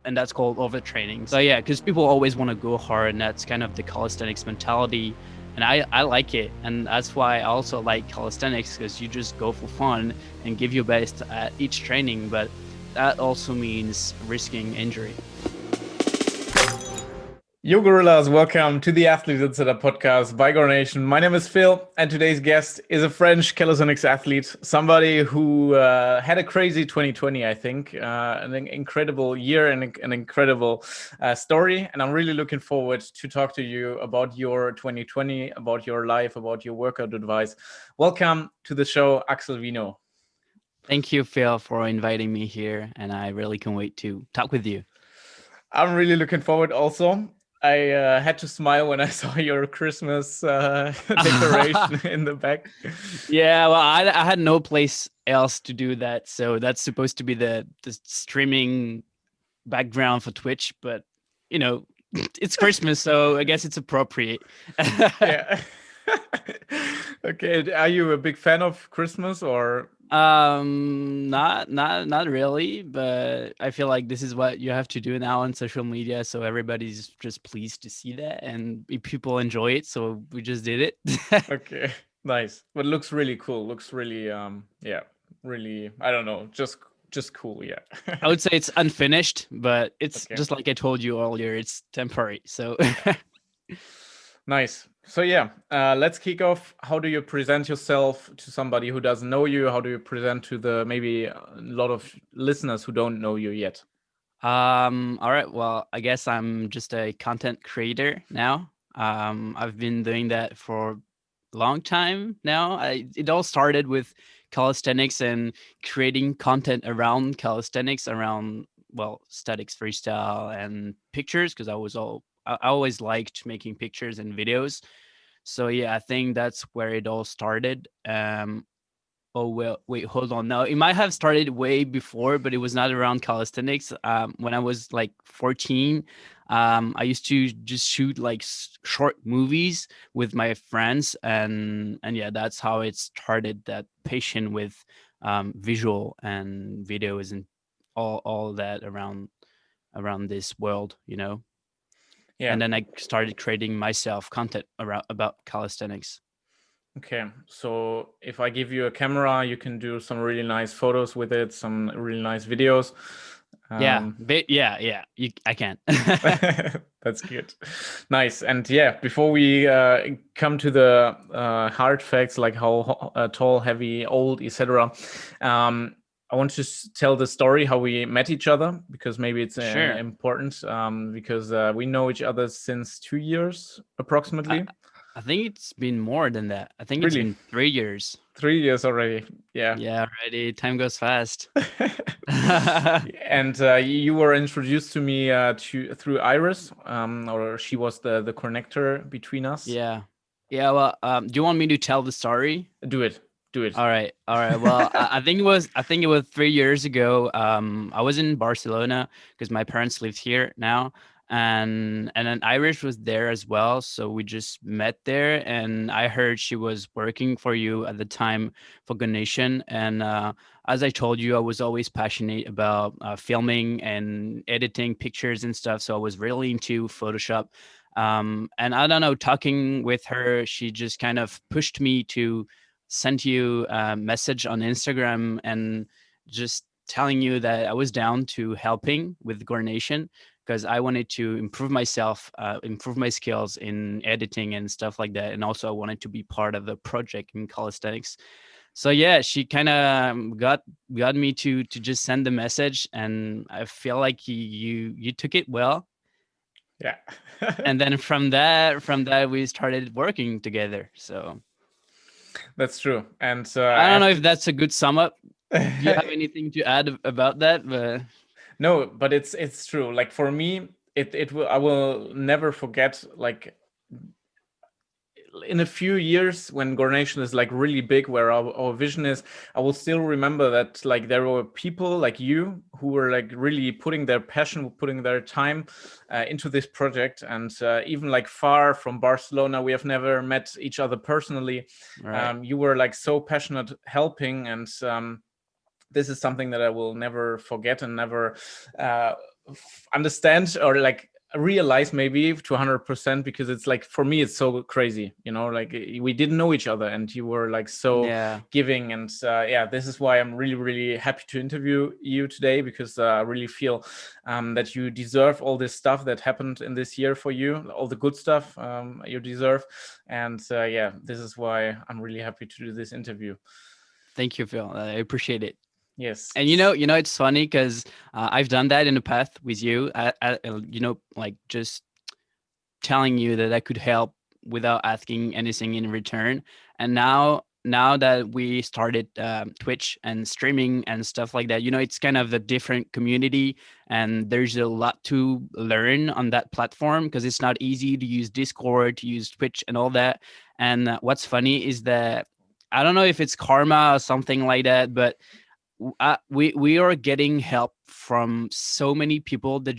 and that's called overtraining. So yeah, because people always want to go hard, and that's kind of the calisthenics mentality. And I like it, and that's why I also like calisthenics, because you just go for fun and give your best at each training, but that also means risking injury. Yo, gorillas, welcome to the Athlete Insider podcast by Gore Nation. My name is Phil, and today's guest is a French calisthenics athlete, somebody who had a crazy 2020, I think, an incredible year and an incredible story. And I'm really looking forward to talk to you about your 2020, about your life, about your workout advice. Welcome to the show, Axel Vino. Thank you, Phil, for inviting me here, and I really can't wait to talk with you. I'm really looking forward also. I had to smile when I saw your Christmas decoration in the back. Yeah, well, I had no place else to do that, so that's supposed to be the streaming background for Twitch, but you know, it's Christmas, so I guess it's appropriate. Yeah. Okay. Are you a big fan of Christmas or? Not really, but I feel like this is what you have to do now on social media, so everybody's just pleased to see that, and people enjoy it, so we just did it. Okay, nice. But it looks really cool. Looks really, yeah, really. I don't know, just cool. Yeah. I would say it's unfinished, but it's Okay. just like I told you earlier, it's temporary. So Nice. So yeah, let's kick off. How do you present yourself to somebody who doesn't know you? How do you present to the maybe a lot of listeners who don't know you yet? all right. Well, I guess I'm just a content creator now. I've been doing that for a long time now. It all started with calisthenics and creating content around calisthenics, around, well, statics, freestyle, and pictures, because I always liked making pictures and videos. So yeah, I think that's where it all started. Oh well, wait, hold on. Now it might have started way before, but it was not around calisthenics. When I was like 14, I used to just shoot like short movies with my friends, and yeah, that's how it started. That passion with visual and videos and all that around this world, you know. Yeah. And then I started creating myself content around about calisthenics. Okay, so if I give you a camera, you can do some really nice photos with it, some really nice videos. Yeah, Um, yeah. I can. that's good. Nice. And yeah, before we come to the hard facts like how tall, heavy, old, etc., I want to tell the story how we met each other, because maybe it's Sure. important, because we know each other since 2 years I, approximately. I think it's been more than that. I think it's Really, been 3 years. 3 years already. Yeah. Yeah, already. Time goes fast. And you were introduced to me through Iris, or she was the connector between us. Yeah. Yeah, well, do you want me to tell the story? Do it, do it. All right. All right. Well, I think it was 3 years ago. I was in Barcelona because my parents lived here now, and then Irish was there as well. So we just met there, and I heard she was working for you at the time for Ganeshan. And as I told you, I was always passionate about filming and editing pictures and stuff. So I was really into Photoshop. And I don't know, talking with her, she just kind of pushed me to sent you a message on Instagram and just telling you that I was down to helping with Gore Nation, because I wanted to improve myself, improve my skills in editing and stuff like that. And also I wanted to be part of the project in calisthenics. So yeah, she kind of got me to just send the message, and I feel like you took it well. Yeah. And then from that we started working together. So That's true. And I I don't have know if to. that's a good sum up. Do you have anything to add about that? But No, but it's true. Like for me, it will I will never forget, like in a few years when Gornation is like really big, where our vision is, I will still remember that like there were people like you who were like really putting their passion, putting their time into this project. And even like far from Barcelona, we have never met each other personally. right. You were like so passionate helping, and this is something that I will never forget and never understand or like realize maybe to 100%, because it's like for me it's so crazy, like we didn't know each other and you were like so Yeah. giving. And yeah, this is why I'm really, really happy to interview you today, because I really feel that you deserve all this stuff that happened in this year for you, all the good stuff you deserve. And yeah, this is why I'm really happy to do this interview. Thank you, Phil. I appreciate it. Yes. And it's funny because I've done that in the past with you. Like just telling you that I could help without asking anything in return. And now that we started Twitch and streaming and stuff like that, it's kind of a different community, and there's a lot to learn on that platform because it's not easy to use Discord, to use Twitch, and all that. And what's funny is that I don't know if it's karma or something like that, but we are getting help from so many people that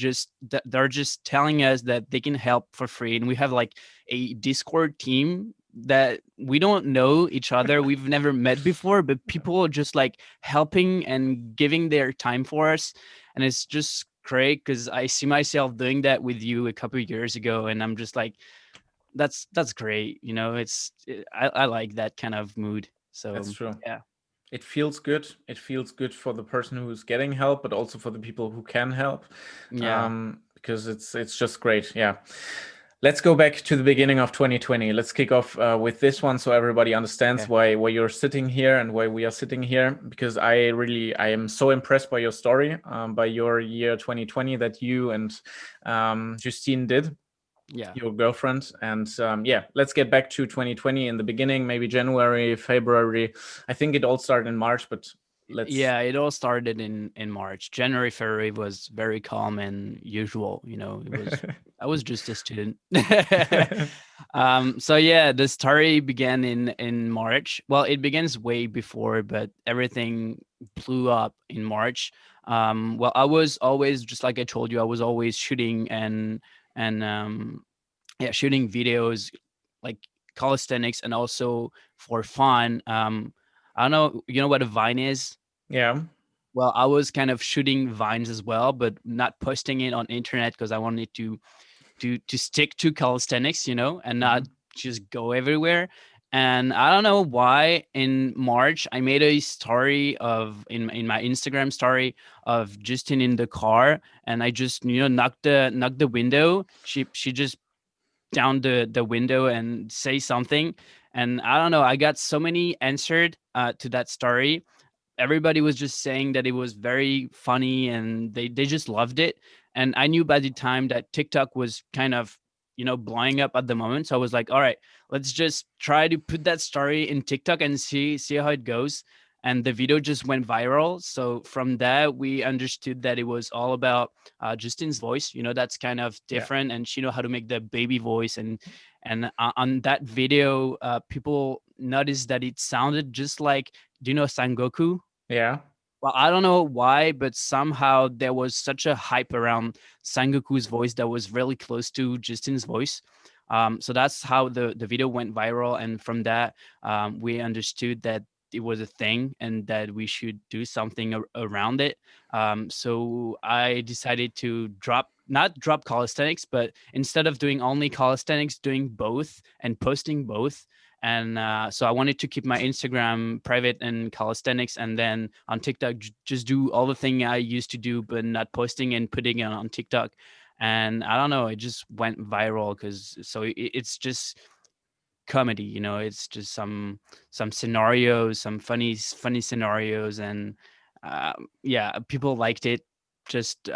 they're just telling us that they can help for free, and we have like a Discord team that we don't know each other, we've never met before, but people are just like helping and giving their time for us, and it's just great because I see myself doing that with you a couple of years ago, and I'm just like, that's great. I like that kind of mood. That's So true. yeah. It feels good. It feels good for the person who's getting help, but also for the people who can help, Yeah. because it's just great. Yeah. Let's go back to the beginning of 2020. Let's kick off with this one, so everybody understands Okay. why you're sitting here and why we are sitting here. Because I am so impressed by your story, by your year 2020 that you and Justine did, Yeah. your girlfriend. And yeah, let's get back to 2020 in the beginning, maybe January, February. I think it all started in March, but let's. Yeah, it all started in March. January, February was very calm and usual. I was just a student. So yeah, the story began in March. Well, it begins way before, but everything blew up in March. Well, I was always, just like I told you, I was always shooting and yeah, shooting videos like calisthenics and also for fun. I don't know, you know what a Vine is? Yeah. Well, I was kind of shooting vines as well, but not posting it on internet because I wanted to stick to calisthenics, and not Mhm. just go everywhere. And I don't know why in March I made a story of in my Instagram story of Justin in the car, and I just knocked the window. She just down the window and say something, and I don't know. I got so many answered to that story. Everybody was just saying that it was very funny and they just loved it. And I knew by the time that TikTok was kind of blowing up at the moment, so I was like, all right, let's just try to put that story in TikTok and see how it goes. And the video just went viral, so from that we understood that it was all about Justin's voice. That's kind of Yeah. different, and she know how to make the baby voice. And on that video, people noticed that it sounded just like, do you know Sangoku? Yeah. Well, I don't know why, but somehow there was such a hype around Sangoku's voice that was really close to Justin's voice. So that's how the video went viral, and from that, we understood that it was a thing and that we should do something around it. So I decided to not drop calisthenics, but instead of doing only calisthenics, doing both and posting both. And so I wanted to keep my Instagram private and calisthenics, and then on TikTok just do all the thing I used to do, but not posting and putting it on TikTok. And I don't know, it just went viral because it's just comedy. It's just some scenarios, some funny scenarios, and yeah, people liked it. Just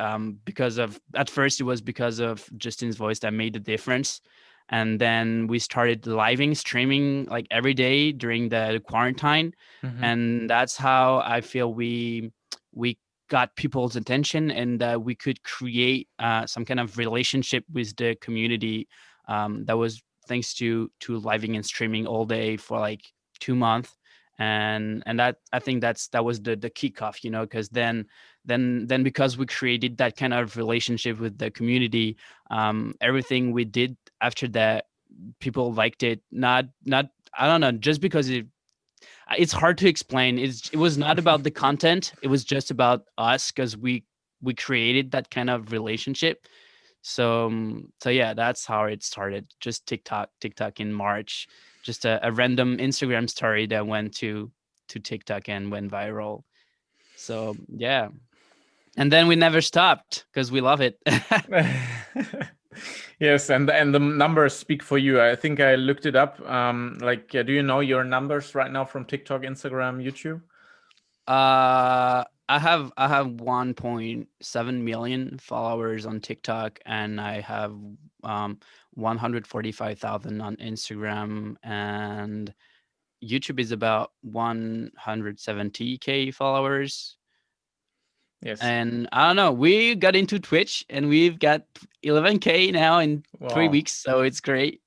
because of, at first it was because of Justin's voice that made the difference, and then we started living streaming like every day during the quarantine, Mhm. and that's how I feel we got people's attention, and that we could create some kind of relationship with the community. That was thanks to living and streaming all day for like 2 months. And that, I think that was the kickoff, because then because we created that kind of relationship with the community, everything we did after that, people liked it. Not I don't know, just because it's hard to explain. It was not about the content, it was just about us, because we created that kind of relationship. So so yeah, that's how it started. Just TikTok in March, just a random Instagram story that went to TikTok and went viral. So yeah, and then we never stopped because we love it. Yes, and the numbers speak for you. I think I looked it up. Do you know your numbers right now from TikTok, Instagram, YouTube? I have 1.7 million followers on TikTok, and I have 145,000 on Instagram, and YouTube is about 170k followers. Yes. And I don't know, we got into Twitch and we've got 11k now in 3 Wow, weeks, so it's great.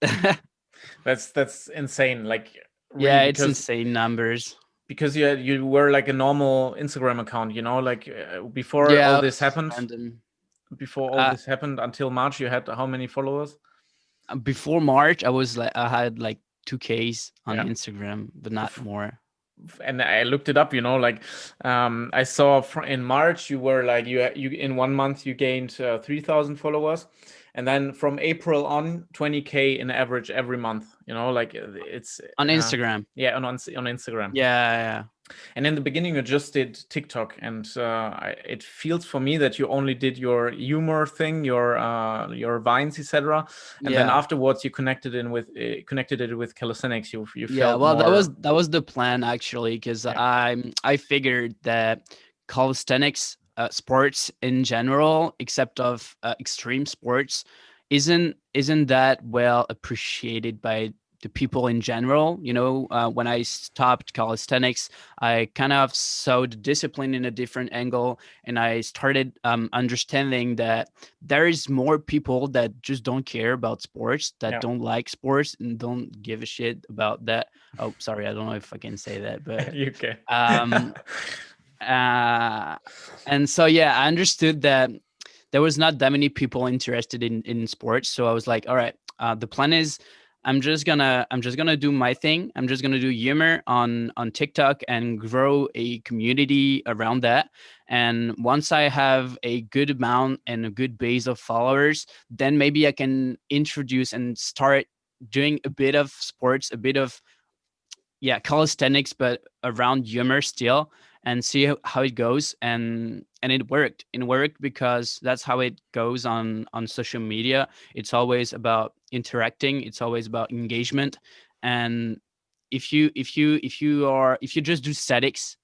that's insane. Like really, Yeah, it's because insane numbers. you were like a normal Instagram account, like before all Yeah, this it's happened. random. Before all Uh, this happened until March, you had how many followers? Before March, I had like 2Ks on Yeah. Instagram, but not more. And I looked it up, I saw in March you were like you in 1 month you gained 3,000 followers, and then from April on 20k in average every month. It's On Instagram. yeah, on Instagram. Yeah, And in the beginning, you just did TikTok, and it feels for me that you only did your humor thing, your vines, etc. And then yeah. afterwards, you connected it with calisthenics. You Yeah, felt well, more. that was the plan actually, because Yeah. I figured that calisthenics, sports in general, except of extreme sports, isn't that well appreciated by the people in general. When I stopped calisthenics, I kind of saw the discipline in a different angle, and I started understanding that there is more people that just don't care about sports, that Yeah. don't like sports, and don't give a shit about that. Oh, sorry, I don't know if I can say that, but You can. um uh and so yeah, I understood that there was not that many people interested in sports. So I was like, all right, the plan is I'm just gonna do my thing. I'm just gonna do humor on TikTok and grow a community around that. And once I have a good amount and a good base of followers, then maybe I can introduce and start doing a bit of sports, a bit of, yeah, calisthenics, but around humor still, and see how it goes. And it worked because that's how it goes on social media. It's always about interacting, it's always about engagement. And if you just do statics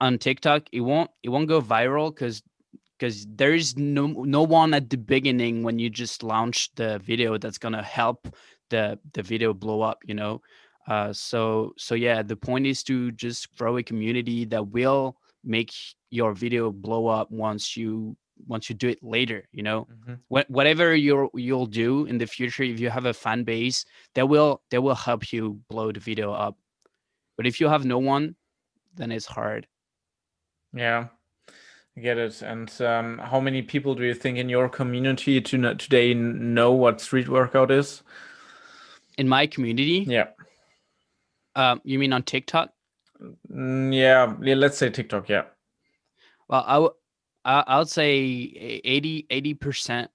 on TikTok, it won't go viral, because there is no one at the beginning when you just launch the video that's gonna help the video blow up. So yeah, the point is to just grow a community that will make your video blow up once you do it later. Mhm. Whatever you'll do in the future, if you have a fan base, that will help you blow the video up. But if you have no one, then it's hard. Yeah, I get it. And how many people do you think in your community today know what street workout is? In my community, Yeah. you mean on TikTok? Yeah, let's say TikTok. Yeah. Well, I would say 80%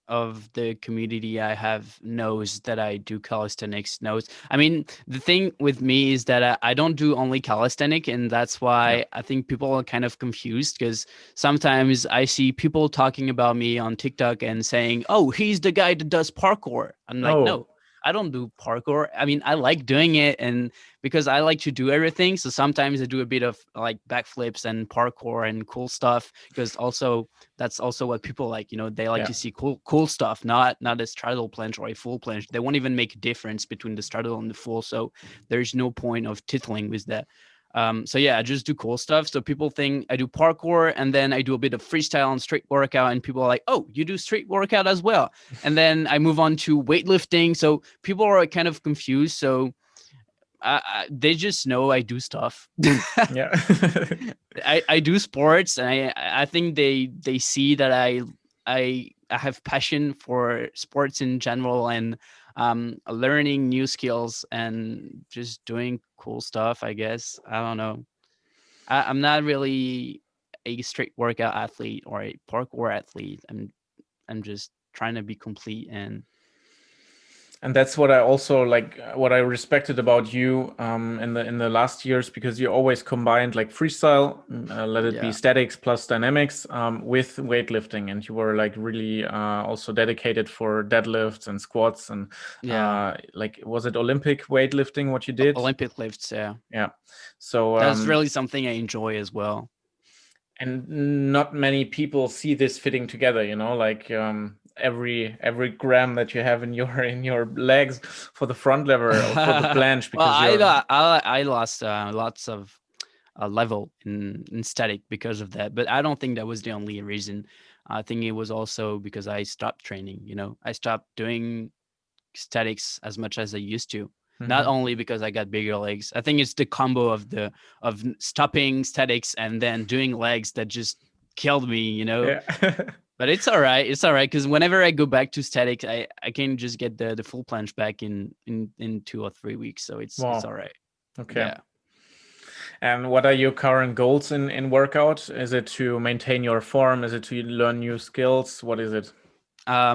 of the community I have knows that I do calisthenics. Knows. I mean, the thing with me is that I don't do only calisthenic, and that's Yeah. why I think people are kind of confused, because sometimes I see people talking about me on TikTok and saying, "Oh, he's the guy that does parkour." I'm like, Oh, no. I don't do parkour. I mean, I like doing it, and because I like to do everything, so sometimes I do a bit of like backflips and parkour and cool stuff, because also that's also what people like. They like yeah. to see cool stuff, not a straddle planche or a full planche. They won't even make a difference between the straddle and the full, so there's no point of titling with that. So yeah, I just do cool stuff. So people think I do parkour, and then I do a bit of freestyle and street workout, and people are like, "Oh, you do street workout as well?" And then I move on to weightlifting. So people are kind of confused. So they just know I do stuff. Yeah. I do sports, and I think they see that I have passion for sports in general, and learning new skills and just doing cool stuff, I guess. I don't know. I'm not really a straight workout athlete or a parkour athlete. I'm just trying to be complete. And that's what I also like, what I respected about you in the last years, because you always combined like freestyle, let it be Yeah. statics plus dynamics, with weightlifting, and you were like really also dedicated for deadlifts and squats and Yeah. like, was it Olympic weightlifting what you did? Olympic lifts. Yeah. Yeah. So That's really something I enjoy as well. and not many people see this fitting together, like every gram that you have in your legs for the front lever or for the planche, Well, because you're I lost lots of level in static because of that, but I don't think that was the only reason. I think it was also because I stopped training. I stopped doing statics as much as I used to. Not Mhm. only because I got bigger legs. I think it's the combo of stopping statics and then doing legs that just killed me. Yeah. But it's all right. It's all right because whenever I go back to statics, I can just get the full planche back in 2 or 3 weeks. So it's Wow. all right. Okay. Yeah. And what are your current goals in workout? Is it to maintain your form? Is it to learn new skills? What is it?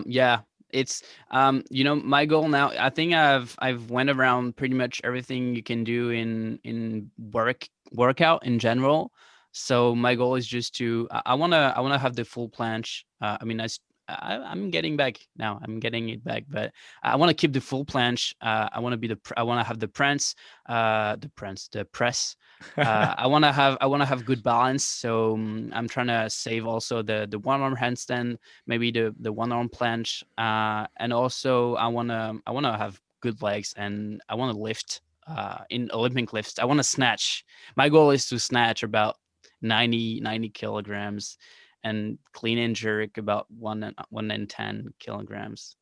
Yeah, it's my goal now. I think I've went around pretty much everything you can do in workout in general. So my goal is just to I wanna have the full planche. I mean, I'm getting back now. I'm getting it back, but I want to keep the full planche. I want to be I want to have the press. I want to have good balance. So I'm trying to save also the one arm handstand, maybe the one arm planche, and also I want to have good legs, and I want to lift in Olympic lifts. I want to snatch. My goal is to snatch about 90 kilograms and clean and jerk about 110 kilograms.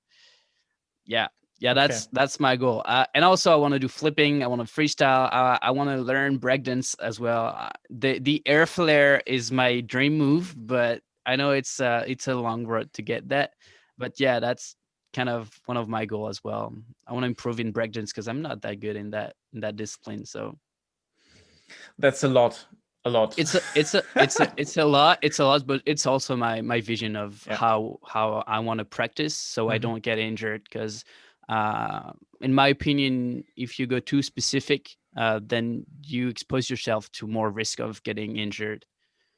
Yeah. Yeah, Okay. that's my goal. And also I want to do flipping. I want to freestyle. I want to learn breakdance as well. The air flare is my dream move, but I know it's a long road to get that. But yeah, that's kind of one of my goals as well. I want to improve in breakdance because I'm not that good in that discipline. So That's a lot. A lot. it's a lot, but it's also my vision of Yeah. how I want to practice so I Mhm. don't get injured. Because in my opinion, if you go too specific, then you expose yourself to more risk of getting injured.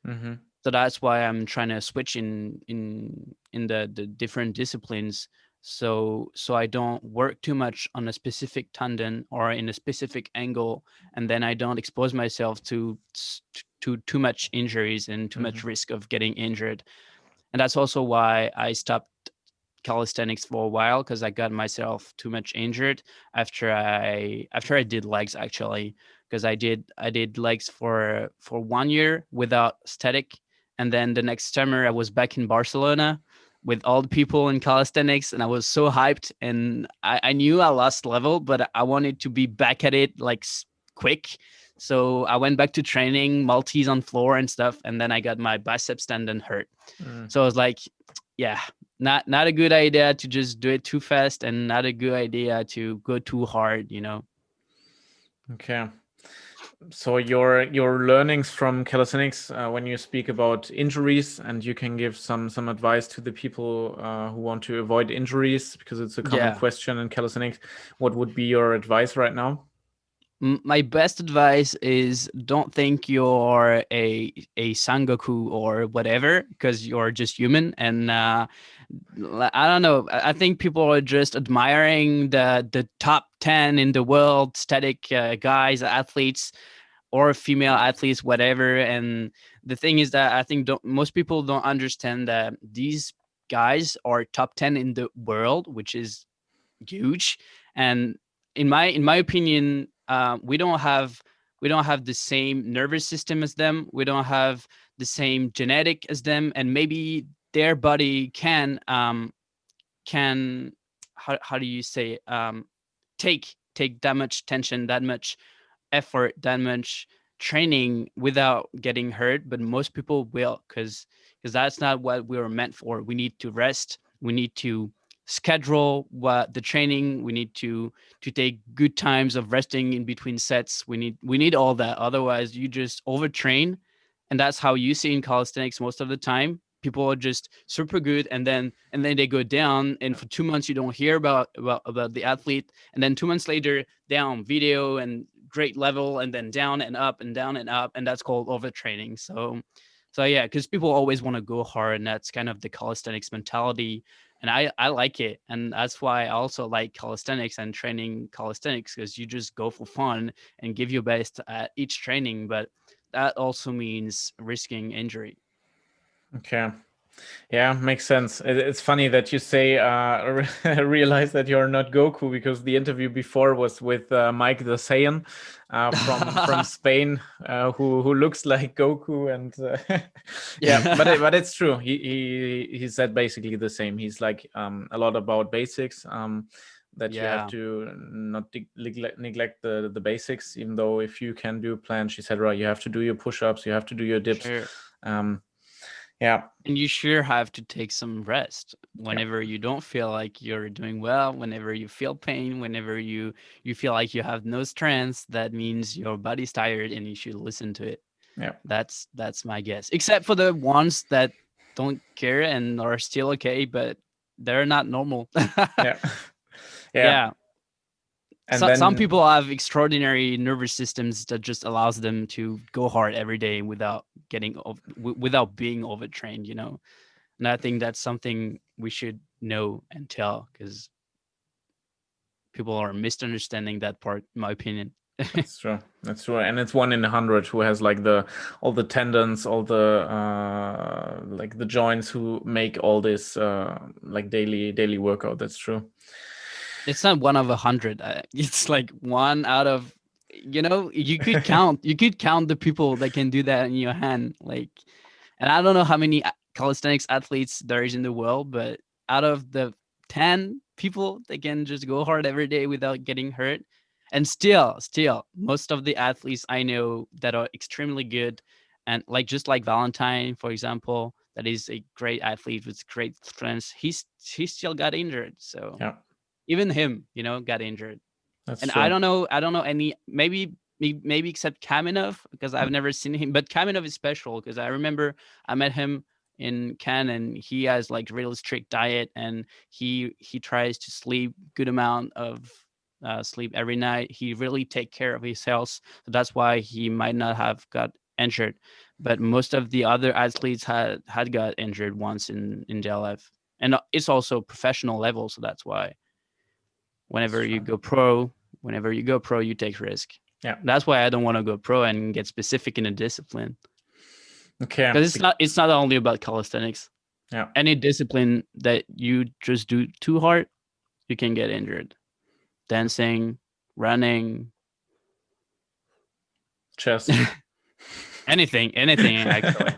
Mhm. So that's why I'm trying to switch in the different disciplines, so I don't work too much on a specific tendon or in a specific angle, and then I don't expose myself to too much injuries and too much Mhm. risk of getting injured. And that's also why I stopped calisthenics for a while, because I got myself too much injured after I did legs, actually, because I did legs for 1 year without static, and then the next summer I was back in Barcelona with all the people in calisthenics, and I was so hyped, and I knew I lost level, but I wanted to be back at it like quick. So I went back to training multis on floor and stuff, and then I got my biceps tendon hurt. Mm. So I was like, yeah, not a good idea to just do it too fast, and not a good idea to go too hard. Okay. So your learnings from calisthenics, when you speak about injuries, and you can give some advice to the people who want to avoid injuries, because it's a common Yeah. question in calisthenics. What would be your advice right now? My best advice is don't think you're a Sangoku or whatever, because you're just human. And I don't know. I think people are just admiring the top 10 in the world static guys, athletes, or female athletes, whatever. And the thing is that I think most people don't understand that these guys are top 10 in the world, which is huge. And in my opinion, we don't have the same nervous system as them. We don't have the same genetic as them, and maybe their body can how do you say take that much tension, that much effort, that much training without getting hurt. But most people will, because that's not what we were meant for. We need to rest. We need to schedule what the training. We need to take good times of resting in between sets. We need all that. Otherwise, you just overtrain, and that's how you see in calisthenics most of the time. People are just super good, and then they go down, and for 2 months you don't hear about the athlete, and then 2 months later, down video and great level, and then down and up and down and up, and that's called overtraining. So yeah, because people always want to go hard, and that's kind of the calisthenics mentality, and I like it, and that's why I also like calisthenics and training calisthenics, because you just go for fun and give your best at each training, but that also means risking injury. Okay. Yeah, makes sense. It's funny that you say realize that you're not Goku, because the interview before was with Mike the Saiyan from Spain, who looks like Goku, and yeah, but it's true. He said basically the same. He's like a lot about basics. That you have Yeah, to not neglect the basics, even though if you can do planche, etc., you have to do your push-ups, you have to do your dips. sure. Um, yeah, And you sure have to take some rest yeah. whenever you don't feel like you're doing well, whenever you feel pain, whenever you feel like you have no strength. That means your body's tired, and you should listen to it. Yeah. That's my guess. Except for the ones that don't care and are still okay, but they're not normal. Yeah. Yeah. Yeah. And Some then people have extraordinary nervous systems that just allows them to go hard every day without without being overtrained, And I think that's something we should know and tell, because people are misunderstanding that part, in my opinion. that's true. That's true. And it's 1 in 100 who has like all the tendons, all the like the joints, who make all this like daily workout. That's true. It's not 1 of 100. It's like one out of, you could count the people that can do that in your hand. Like, and I don't know how many calisthenics athletes there is in the world, but out of the 10 people that can just go hard every day without getting hurt, and still, most of the athletes I know that are extremely good, and like just like Valentine, for example, that is a great athlete with great strength. He still got injured. So Yeah, even him, got injured. that's And true. I don't know any, maybe except Kamenov, because I've never seen him. But Kamenov is special, because I remember I met him in Cannes, and he has like really strict diet, and he tries to sleep good amount of sleep every night. He really take care of his health, so that's why he might not have got injured. But most of the other athletes had got injured once in DLF, and it's also professional level, so that's why That's whenever you true. go pro, you take risk. Yeah. That's why I don't want to go pro and get specific in a discipline, Okay. because it's not only about calisthenics. Yeah. Any discipline that you just do too hard, you can get injured. Dancing, running, Chess. anything actually.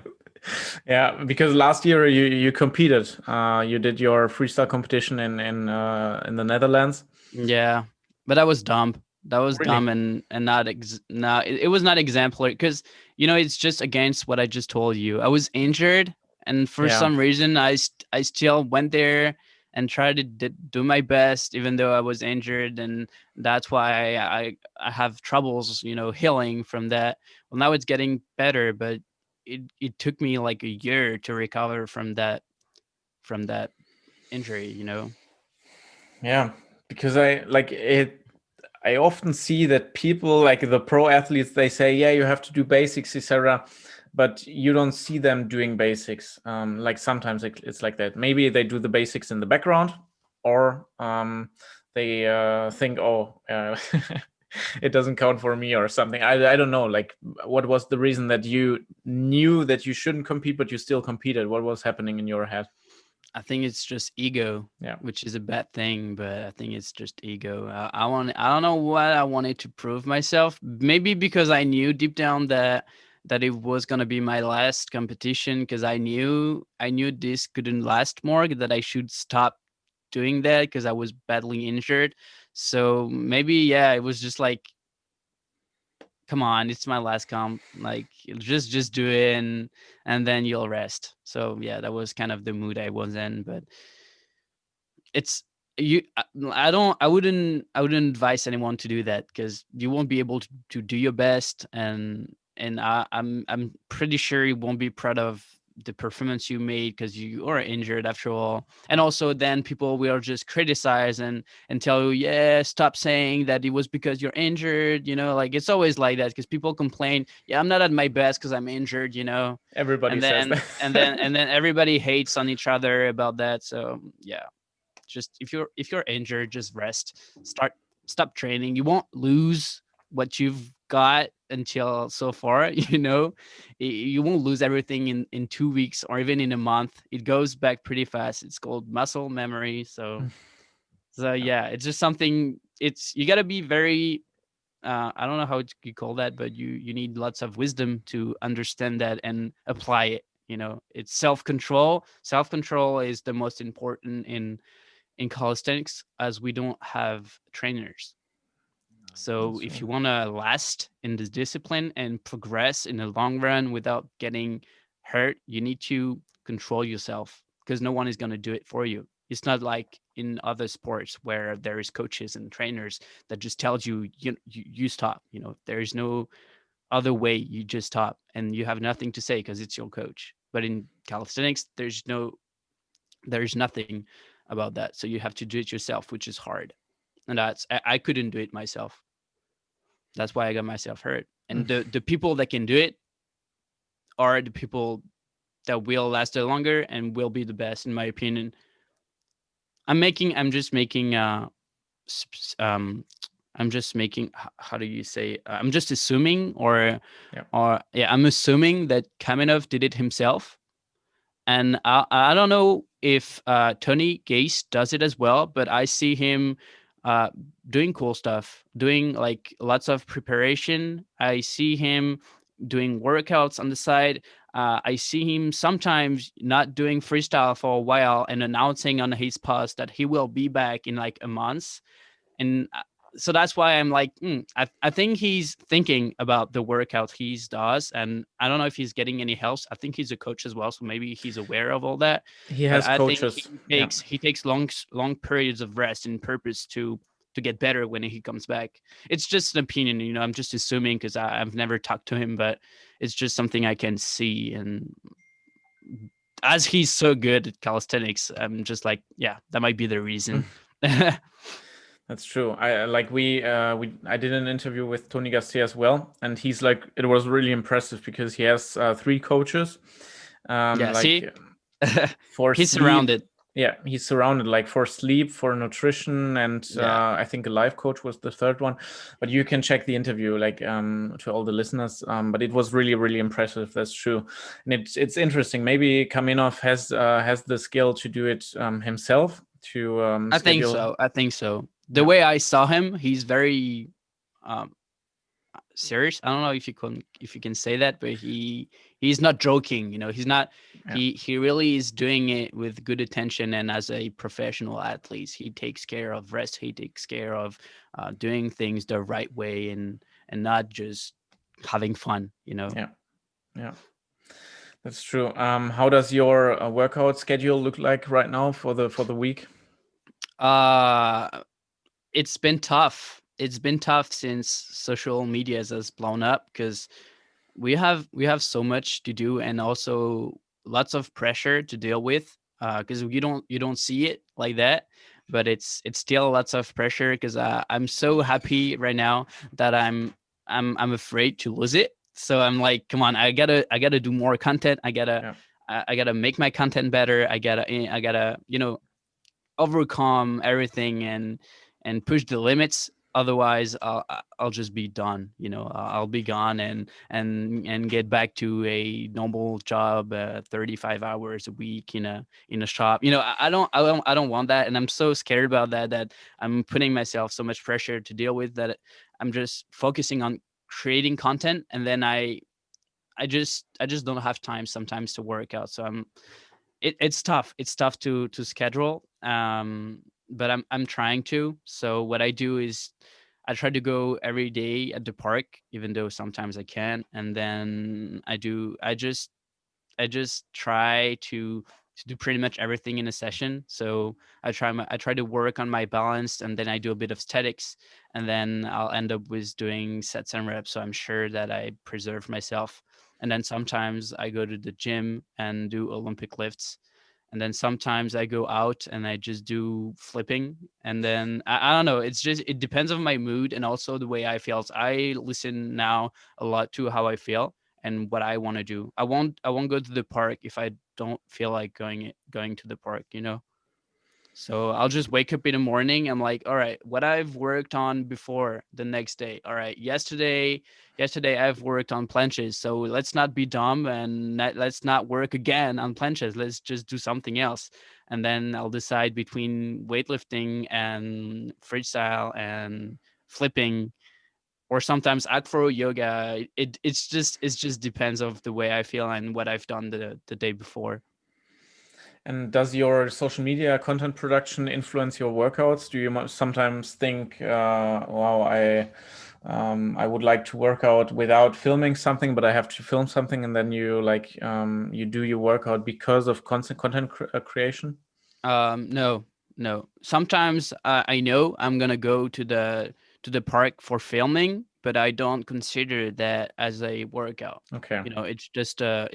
Yeah, because last year you competed. You did your freestyle competition in the Netherlands. Yeah, but that was dumb. That was Really? dumb, and not it was not exemplary, because it's just against what I just told you. I was injured, and for Yeah. some reason I still went there and tried to do my best, even though I was injured, and that's why I have troubles, healing from that. Well, now it's getting better, but it took me like a year to recover from that injury. Yeah, because I like it. I often see that people like the pro athletes, they say, yeah, you have to do basics, etc. But you don't see them doing basics. Like sometimes it's like that. Maybe they do the basics in the background, or they think, oh, it doesn't count for me or something. I don't know. Like, what was the reason that you knew that you shouldn't compete, but you still competed? What was happening in your head? I think it's just ego, Yeah. which is a bad thing, but I think it's just ego. I don't know what I wanted to prove myself. Maybe because I knew deep down that it was gonna be my last competition, because I knew this couldn't last more, that I should stop doing that because I was badly injured. So maybe, yeah, it was just like, come on, it's my last comp. Like, just do it, and then you'll rest. So yeah, that was kind of the mood I was in. But it's you I wouldn't advise anyone to do that, because you won't be able to do your best, and and I'm pretty sure you won't be proud of the performance you made because you are injured after all. And also then people will just criticize and tell you, yeah, stop saying that it was because you're injured, like it's always like that because people complain, yeah, I'm not at my best because I'm injured, Everybody and says then that. and then everybody hates on each other about that. So yeah, just if you're injured, just rest. Stop training. You won't lose what you've got until so far. You won't lose everything in 2 weeks or even in a month. It goes back pretty fast. It's called muscle memory. So Yeah. yeah, it's just something. It's you got to be very I don't know how you call that, but you need lots of wisdom to understand that and apply it. It's self-control. Self-control is the most important in calisthenics, as we don't have trainers. So That's if true. you want to last in this discipline and progress in the long run without getting hurt, you need to control yourself because no one is going to do it for you. It's not like in other sports where there is coaches and trainers that just tells you stop. There is no other way. You just stop and you have nothing to say because it's your coach. But in calisthenics, there's nothing about that. So you have to do it yourself, which is hard. And I couldn't do it myself. That's why I got myself hurt. Mm. And the people that can do it are the people that will last the longer and will be the best, in my opinion. I'm just making um I'm just making how do you say I'm just assuming Yeah. or yeah, I'm assuming that Kamenov did it himself. And I don't know if Tony Gase does it as well, but I see him uh, doing cool stuff, doing like lots of preparation. I see him doing workouts on the side. I see him sometimes not doing freestyle for a while and announcing on his post that he will be back in like a month. And so that's why I'm like, I think he's thinking about the workout he does, and I don't know if he's getting any help. I think he's a coach as well, so maybe he's aware of all that. He But has I think coaches. he Yeah. takes he takes long periods of rest and purpose to get better when he comes back. It's just an opinion, I'm just assuming because I've never talked to him, but it's just something I can see. And as he's so good at calisthenics, I'm just like, yeah, that might be the reason. That's true. We I did an interview with Tony Garcia as well, and he's like, it was really impressive because he has three coaches, Yeah, see, like for he's sleep. surrounded. Yeah, he's surrounded like for sleep, for nutrition, and Yeah. I think a life coach was the third one. But you can check the interview, like to all the listeners. But it was really, really impressive. That's true, and it's interesting. Maybe Kamenov has the skill to do it himself to I think schedule. so. I think so. The Yeah. way I saw him, he's very um serious. I don't know if you can say that, but he's not joking, he's not Yeah. he really is doing it with good attention, and as a professional athlete, he takes care of rest, he takes care of doing things the right way and not just having fun. Yeah. Yeah. That's true. How does your workout schedule look like right now for the week? Uh it's been tough. It's been tough since social media has blown up because we have so much to do and also lots of pressure to deal with because you don't see it like that, but it's still lots of pressure because I'm so happy right now that I'm afraid to lose it. So I'm like, come on, I gotta do more content. I gotta Yeah. I gotta make my content better. I gotta overcome everything and push the limits. Otherwise I'll just be done. I'll be gone and get back to a normal job, 35 hours a week in a shop. I don't want that, and I'm so scared about that I'm putting myself so much pressure to deal with that I'm just focusing on creating content, and then I just don't have time sometimes to work out. So it's tough. It's tough to schedule. But I'm trying to. So what I do is I try to go every day at the park, even though sometimes I can't. And then I just try to to do pretty much everything in a session. So I try to work on my balance, and then I do a bit of statics, and then I'll end up with doing sets and reps. So I'm sure that I preserve myself. And then sometimes I go to the gym and do Olympic lifts. And then sometimes I go out and I just do flipping. And then I don't know. It's just it depends on my mood and also the way I feel. So I listen now a lot to how I feel and what I want to do. I won't go to the park if I don't feel like going to the park, you know? So I'll just wake up in the morning. I'm like, all right, what I've worked on before the next day. All right, yesterday I've worked on planches. So let's not be dumb and let's not work again on planches. Let's just do something else. And then I'll decide between weightlifting and freestyle and flipping, or sometimes acro yoga. It's just depends of the way I feel and what I've done the day before. And does your social media content production influence your workouts? Do you sometimes think, "Wow, I would like to work out without filming something, but I have to film something," and then you like you do your workout because of constant content creation? No, no. Sometimes I know I'm gonna go to the park for filming, but I don't consider that as a workout. Okay, You know, it's just a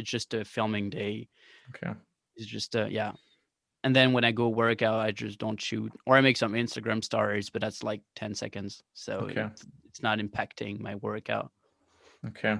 filming day. okay, It's just yeah. And then when I go workout, I just don't shoot, or I make some Instagram stories, but that's like 10 seconds, so okay. it's not impacting my workout. Okay.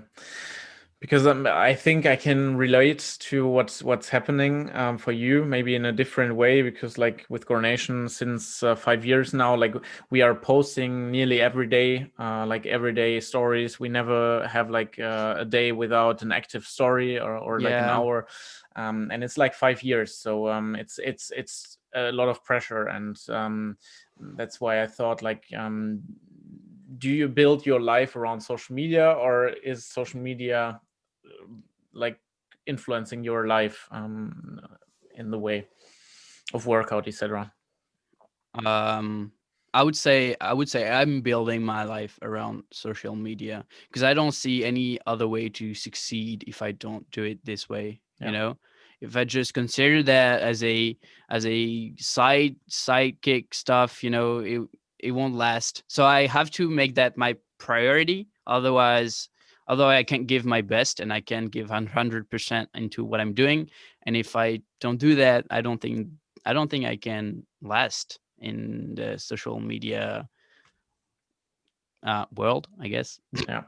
Because I think I can relate to what's happening for you, maybe in a different way. Because like with Coronation, since 5 years now, like we are posting nearly every day, like everyday stories. We never have like a day without an active story or like an Yeah. hour, and it's like 5 years. So it's a lot of pressure, and that's why I thought like do you build your life around social media, or is social media like influencing your life in the way of workout, etc.? Um, I would say I'm building my life around social media because I don't see any other way to succeed if I don't do it this way, you Yeah. know? If I just consider that as a sidekick stuff, you know, it won't last. So I have to make that my priority. Otherwise, although I can't give my best and I can give 100% into what I'm doing, and if I don't do that, I don't think I can last in the social media world, I guess. Yeah,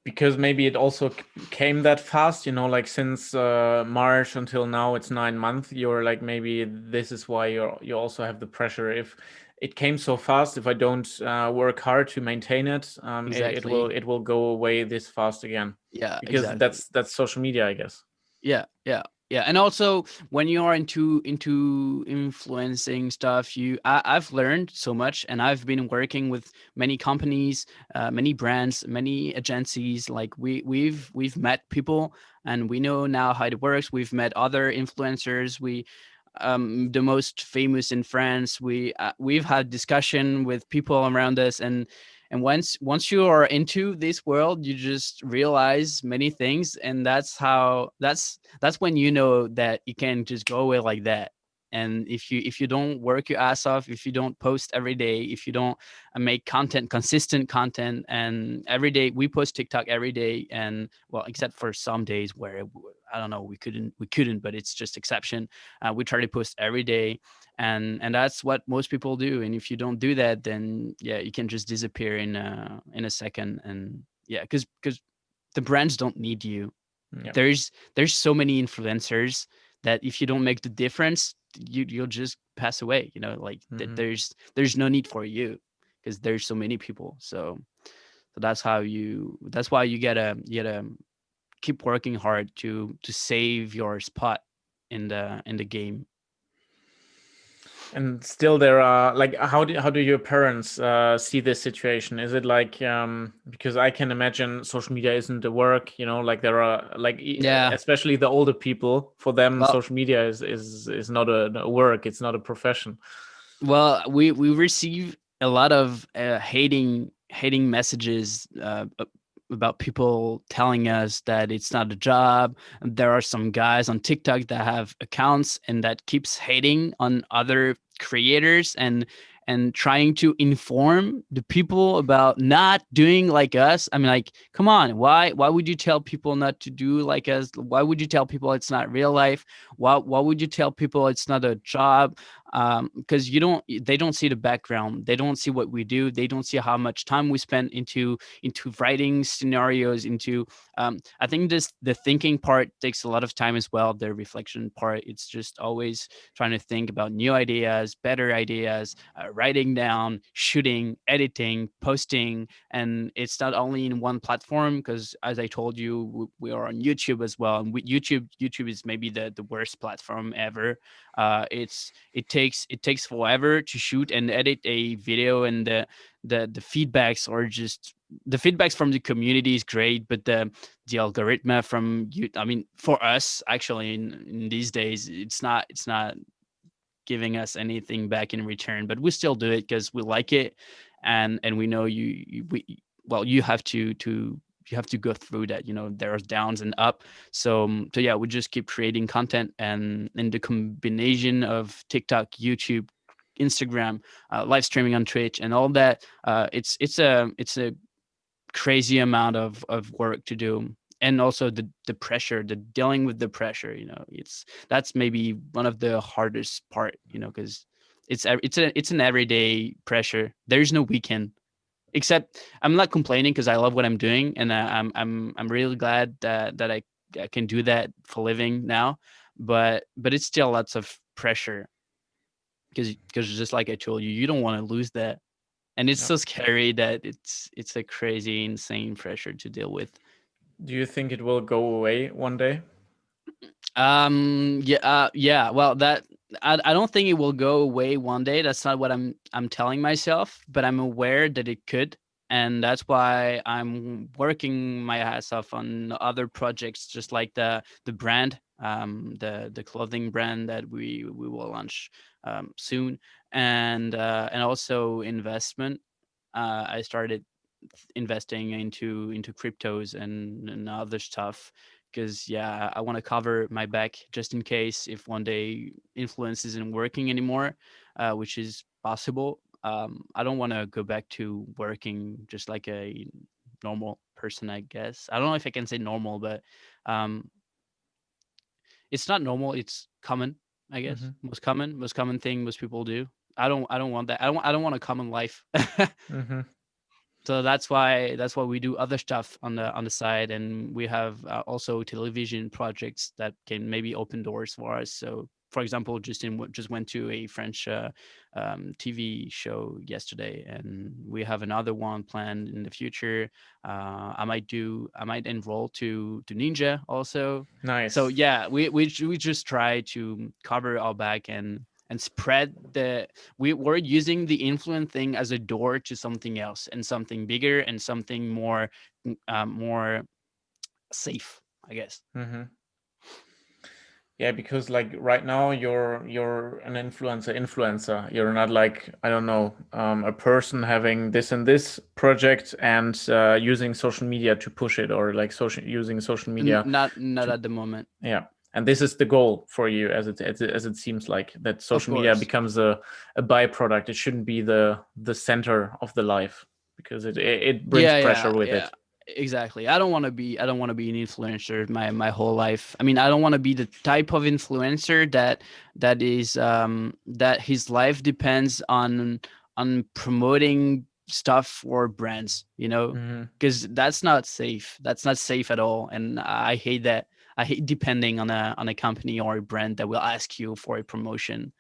because maybe it also came that fast, like since March until now it's 9 months. You're like, maybe this is why you also have the pressure. If it came so fast, if I don't work hard to maintain it, it will Exactly. it will go away this fast again, Yeah, because exactly. that's social media, I guess. Yeah, yeah, yeah. And also when you are into influencing stuff, I've learned so much, and I've been working with many companies, many brands, many agencies. Like we've met people, and we know now how it works. We've met other influencers. The most famous in France. We've had discussion with people around us, and once you are into this world, you just realize many things, and that's when you know that you can just go away like that. And if you don't work your ass off, if you don't post every day, if you don't make consistent content, and every day we post TikTok every day, and well, except for some days where I don't know, we couldn't, but it's just exception. We try to post every day, and that's what most people do. And if you don't do that, then yeah, you can just disappear in a second. And yeah, because the brands don't need you. Yeah. There's so many influencers that if you don't make the difference, you'll just pass away, you know, like Mhm. there's no need for you because there's so many people. So that's why you gotta keep working hard to save your spot in the game. And still, there are like, how do your parents see this situation? Is it like, because I can imagine social media isn't a work, like there are like Yeah. especially the older people, for them Well, social media is not a work, it's not a profession. we receive a lot of hating messages about people telling us that it's not a job. There are some guys on TikTok that have accounts and that keeps hating on other creators and trying to inform the people about not doing like us. I mean, like, come on, why would you tell people not to do like us? Why would you tell people it's not real life? Why would you tell people it's not a job? Because they don't see the background, they don't see what we do, they don't see how much time we spend into writing scenarios, into I think the thinking part takes a lot of time as well. The reflection part, it's just always trying to think about new ideas, better ideas, writing down, shooting, editing, posting. And it's not only in one platform, because as I told you, we are on YouTube as well. And YouTube is maybe the worst platform ever. It takes forever to shoot and edit a video, and the feedbacks are just, the feedbacks from the community is great, but the algorithm from you, I mean, for us actually in these days, it's not giving us anything back in return, but we still do it because we like it. And we know you have to go through that. There's downs and up. So yeah, we just keep creating content, and in the combination of TikTok, YouTube, Instagram, live streaming on Twitch and all that, it's a crazy amount of work to do. And also the pressure, the dealing with the pressure, that's maybe one of the hardest part, because it's an everyday pressure. There's no weekend. Except I'm not complaining because I love what I'm doing, and I'm really glad that I can do that for living now. But it's still lots of pressure, because just like I told you, you don't want to lose that. And it's Yeah. so scary that it's a crazy, insane pressure to deal with. Do you think it will go away one day? Yeah. Well, that I don't think it will go away one day. That's not what I'm telling myself, but I'm aware that it could. And that's why I'm working my ass off on other projects, just like the brand, the clothing brand that we will launch soon. And also investment. I started investing into cryptos and other stuff, because yeah, I want to cover my back just in case if one day influence isn't working anymore, which is possible. I don't want to go back to working just like a normal person, I guess. I don't know if I can say normal, but um, it's not normal, it's common, I guess. Mm-hmm. Most common thing most people do. I don't want that. I don't want a common life. Mm-hmm. So that's why we do other stuff on the side, and we have also television projects that can maybe open doors for us. So for example, just went to a French TV show yesterday, and we have another one planned in the future. I might enroll to Ninja also. So Nice. yeah, we just try to cover our back and spread we're using the influence thing as a door to something else, and something bigger, and something more safe, I guess. Mm-hmm. Yeah, because like right now you're an influencer. You're not like, I don't know, a person having this and this project and using social media to push it, or like using social media Not to, at the moment. yeah. And this is the goal for you, as it seems like, that Of social media course. becomes a byproduct. It shouldn't be the center of the life, because it brings Yeah, pressure with yeah, it. exactly. I don't want to be an influencer my whole life. I mean, I don't want to be the type of influencer that his life depends on promoting stuff or brands, Mm-hmm. because that's not safe at all. And I hate that. I hate depending on a company or a brand that will ask you for a promotion.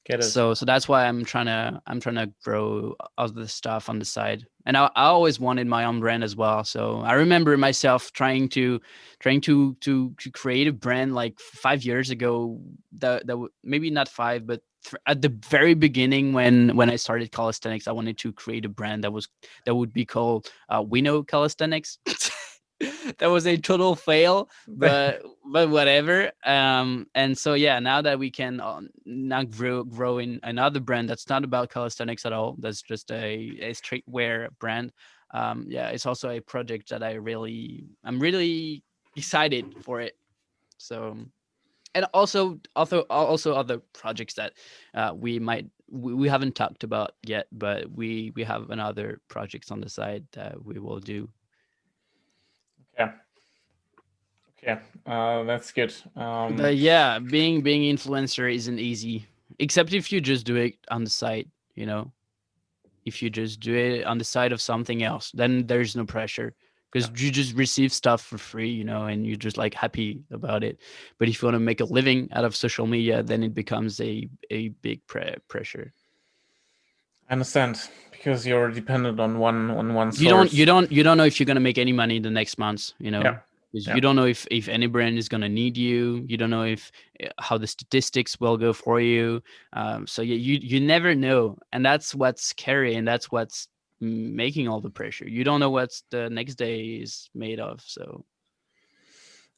Get it. So that's why I'm trying to grow other stuff on the side. And I always wanted my own brand as well. So I remember myself trying to create a brand like 5 years ago. Maybe not five, but at the very beginning, when I started calisthenics, I wanted to create a brand that would be called We Know Calisthenics. That was a total fail, but whatever. And so yeah, now that we can now grow in another brand that's not about calisthenics at all, that's just a streetwear brand. yeah, it's also a project that I'm really excited for it. So, and also other projects that we haven't talked about yet, but we have another projects on the side that we will do. Yeah. Okay. That's good. But yeah, being influencer isn't easy, except if you just do it on the side, you know. If you just do it on the side of something else, then there's no pressure because Yeah. you just receive stuff for free, and you're just like happy about it. But if you want to make a living out of social media, then it becomes a big pressure. I understand because you're dependent on one You don't you source. don't you don't know if you're gonna make any money in the next months, Yeah. because Yeah. you don't know if any brand is gonna need you. You don't know if how the statistics will go for you. So yeah, you never know, and that's what's scary, and that's what's making all the pressure. You don't know what's the next day is made of. So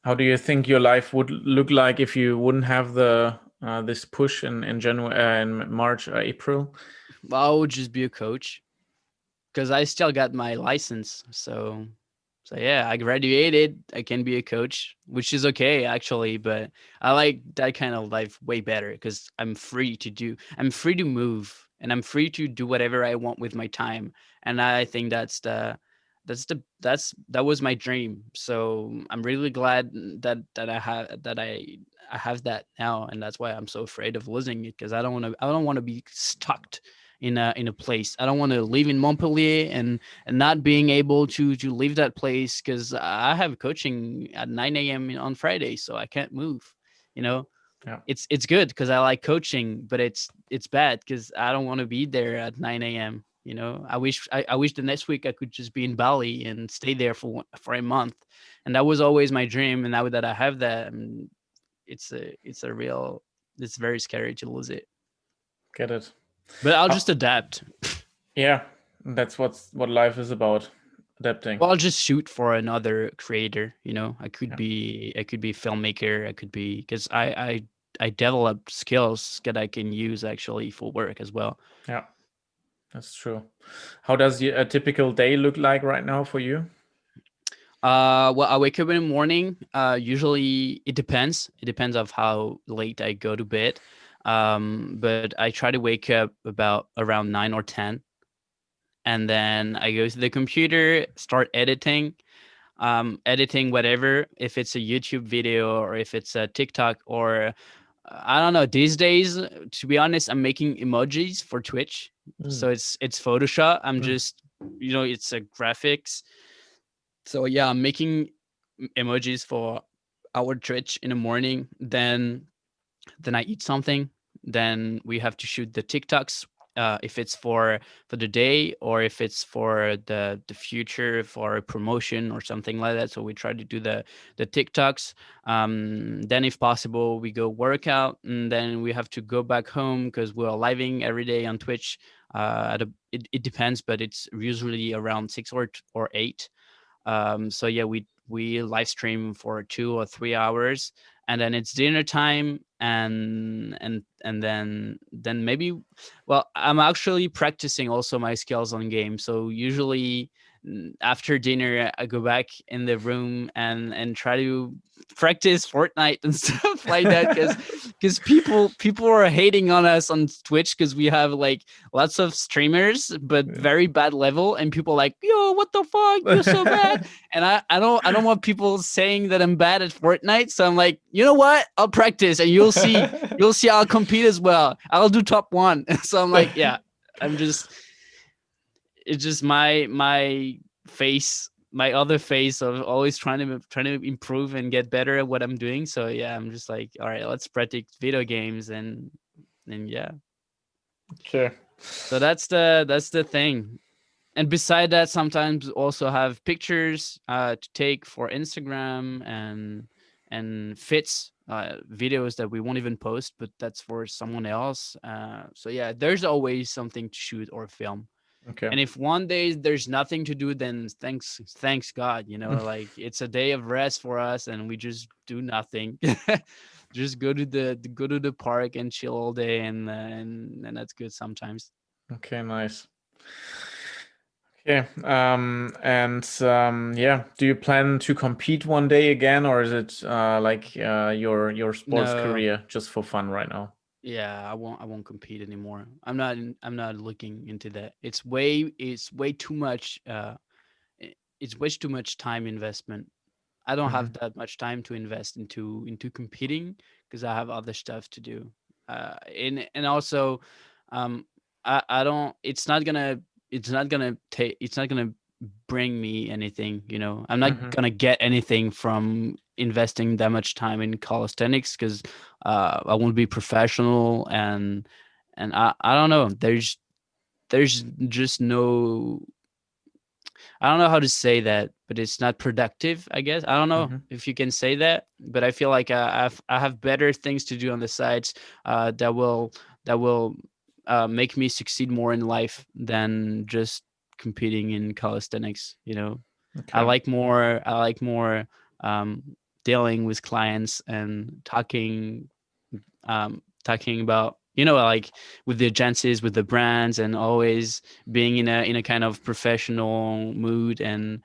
How do you think your life would look like if you wouldn't have the this push in January, in March, April? I would just be a coach because I still got my license. So yeah, I graduated. I can be a coach, which is okay actually, but I like that kind of life way better because I'm free to move, and I'm free to do whatever I want with my time. And I think that was my dream. So I'm really glad that I have that now, and that's why I'm so afraid of losing it because I don't want to be stuck in a place. I don't want to live in Montpellier and not being able to leave that place because I have coaching at 9 a.m. on Friday, so I can't move. You know, Yeah. it's good because I like coaching, but it's bad because I don't want to be there at 9 a.m. I wish the next week I could just be in Bali and stay there for a month, and that was always my dream. And now that I have that, it's a real it's very scary to lose it. Get it. But I'll just How, adapt. yeah, that's what life is about, adapting. Well, I'll just shoot for another creator. Yeah. I could be a filmmaker. I could be because I developed skills that I can use actually for work as well. Yeah, that's true. How does a typical day look like right now for you? Well, I wake up in the morning. Usually it depends. It depends of how late I go to bed. But I try to wake up about around 9 or 10, and then I go to the computer, start editing whatever, if it's a YouTube video or if it's a TikTok or I don't know. These days, to be honest, I'm making emojis for Twitch. So Mm. it's Photoshop. I'm Mm. just it's a graphics. So yeah, I'm making emojis for our Twitch in the morning. Then I eat something. Then we have to shoot the TikToks. If it's for the day or if it's for the future for a promotion or something like that. So we try to do the TikToks. Then if possible, we go workout, and then we have to go back home because we're living every day on Twitch. It depends, but it's usually around 6 or 8. So yeah, we live stream for 2 or 3 hours, and then it's dinner time, and then maybe, well, I'm actually practicing also my skills on games. So usually after dinner I go back in the room and try to practice Fortnite and stuff like that because people are hating on us on Twitch because we have like lots of streamers but Yeah. very bad level, and people like, yo, what the fuck, you're so bad. And I don't want people saying that I'm bad at Fortnite, so I'm like, you know what, I'll practice and you'll see I'll compete as well. I'll do top one. So I'm like, yeah, I'm just it's just my face, my other face of always trying to improve and get better at what I'm doing. So yeah, I'm just like, all right, let's practice video games and yeah. Okay. So that's the thing. And beside that, sometimes also have pictures to take for Instagram and fits videos that we won't even post, but that's for someone else. So yeah, there's always something to shoot or film. Okay. And if one day there's nothing to do, then thanks God, like it's a day of rest for us, and we just do nothing. Just go to the park and chill all day, and that's good sometimes. Okay, nice. Okay. Yeah, do you plan to compete one day again, or is it like your sports No, career just for fun right now? yeah, I won't compete anymore. I'm not looking into that. It's way too much it's way too much time investment. I don't have Hmm. that much time to invest into competing because I have other stuff to do. And also, um, I don't. It's not gonna bring me anything. You know, I'm not Hmm. gonna get anything from investing that much time in calisthenics because I won't be professional and I don't know. There's just no, I don't know how to say that, but it's not productive, I guess. I don't know Hmm. if you can say that, but I feel like I have better things to do on the sides that will make me succeed more in life than just competing in calisthenics. You know, Okay. I like more um, dealing with clients and talking about, you know, like with the agencies, with the brands, and always being in a kind of professional mood and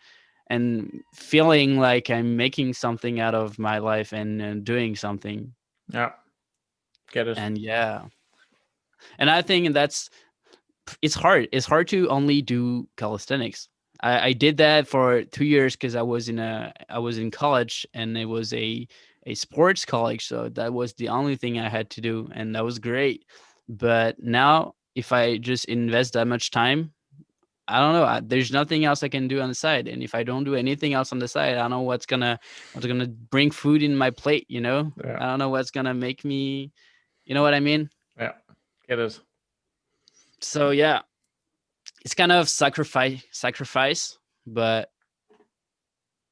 feeling like I'm making something out of my life and doing something. Yeah, get it. And yeah, and I think that's, it's hard. It's hard to only do calisthenics. I did that for 2 years because I was in college, and it was a sports college, so that was the only thing I had to do, and that was great. But now, if I just invest that much time, I don't know. There's nothing else I can do on the side, and if I don't do anything else on the side, I don't know what's gonna bring food in my plate. You know, Yeah, I don't know what's gonna make me. You know what I mean? yeah, get it. So yeah, it's kind of sacrifice, but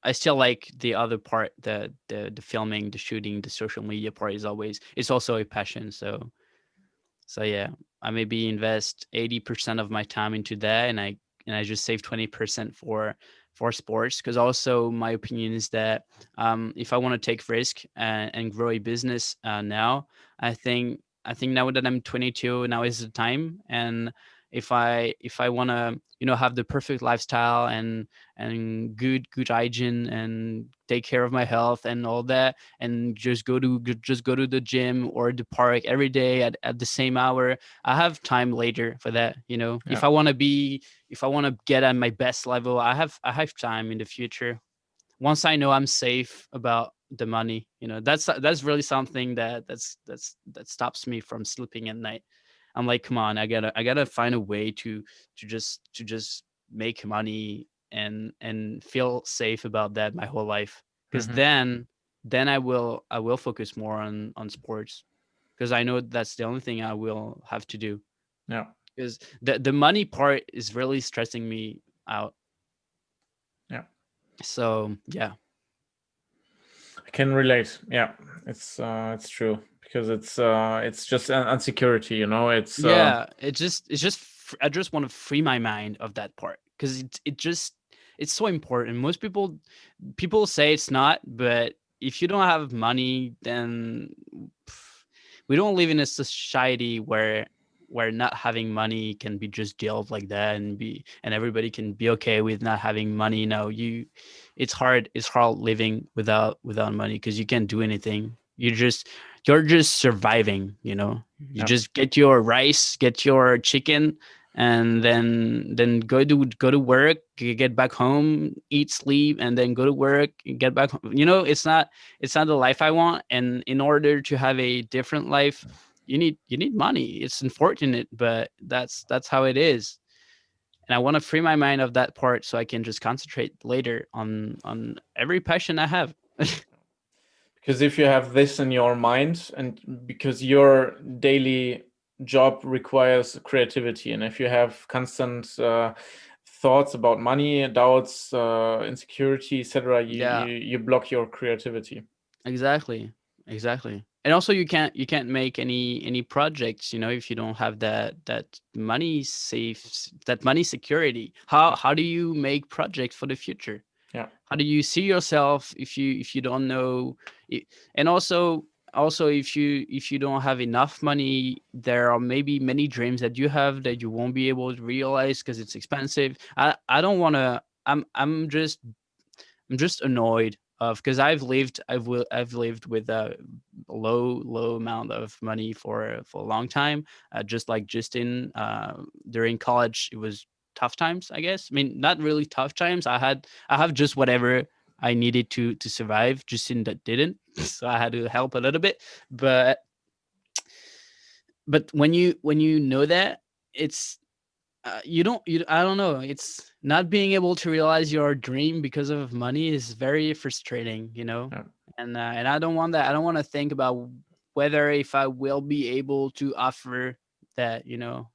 I still like the other part, the filming, the shooting, the social media part is always, it's also a passion. So yeah, I maybe invest 80% of my time into that, and I just save 20% for sports, because also my opinion is that if I want to take risk and grow a business now, I think now that I'm 22, now is the time. And if I want to, you know, have the perfect lifestyle and good hygiene and take care of my health and all that, and just go to the gym or the park every day at the same hour, I have time later for that. You know, Yeah. if I want to get at my best level, I have time in the future once I know I'm safe about the money. You know, that's really something that stops me from sleeping at night. I'm like, come on, I gotta find a way to just make money and feel safe about that my whole life. Because Hmm. then I will focus more on sports, because I know that's the only thing I will have to do. Yeah, Because the money part is really stressing me out. yeah. So yeah. I can relate. Yeah, it's true because it's just an insecurity, you know. It's Yeah, I just want to free my mind of that part, because it's so important. Most people say it's not, but if you don't have money, then pff, we don't live in a society where not having money can be just dealt like that and everybody can be okay with not having money. No, it's hard living without money, because you can't do anything. You're just surviving, you know. You yeah, just get your rice, get your chicken, and then go to work, get back home, eat, sleep, and then go to work, get back home. You know, it's not the life I want. And in order to have a different life, you need money. It's unfortunate, but that's how it is. And I want to free my mind of that part so I can just concentrate later on every passion I have. because if you have this in your mind, and because your daily job requires creativity, and if you have constant thoughts about money, doubts, insecurity, etc., Yeah, you block your creativity. exactly. Exactly. And also you can't make any projects, you know, if you don't have that money safe, that money security. Yeah, How do you make projects for the future? yeah, How do you see yourself if you don't know? And also, also, if you don't have enough money, there are maybe many dreams that you have that you won't be able to realize because it's expensive. I don't want to. I'm just annoyed of, because I've lived with a low amount of money for a long time. Just like Justin, during college, it was tough times, I guess. I mean, not really tough times. I have just whatever I needed to survive. Justin that didn't, so I had to help a little bit. But when you know that, it's I don't know, it's not being able to realize your dream because of money is very frustrating, you know. Yeah. And I don't want that. I don't want to think about whether if I will be able to offer that, you know,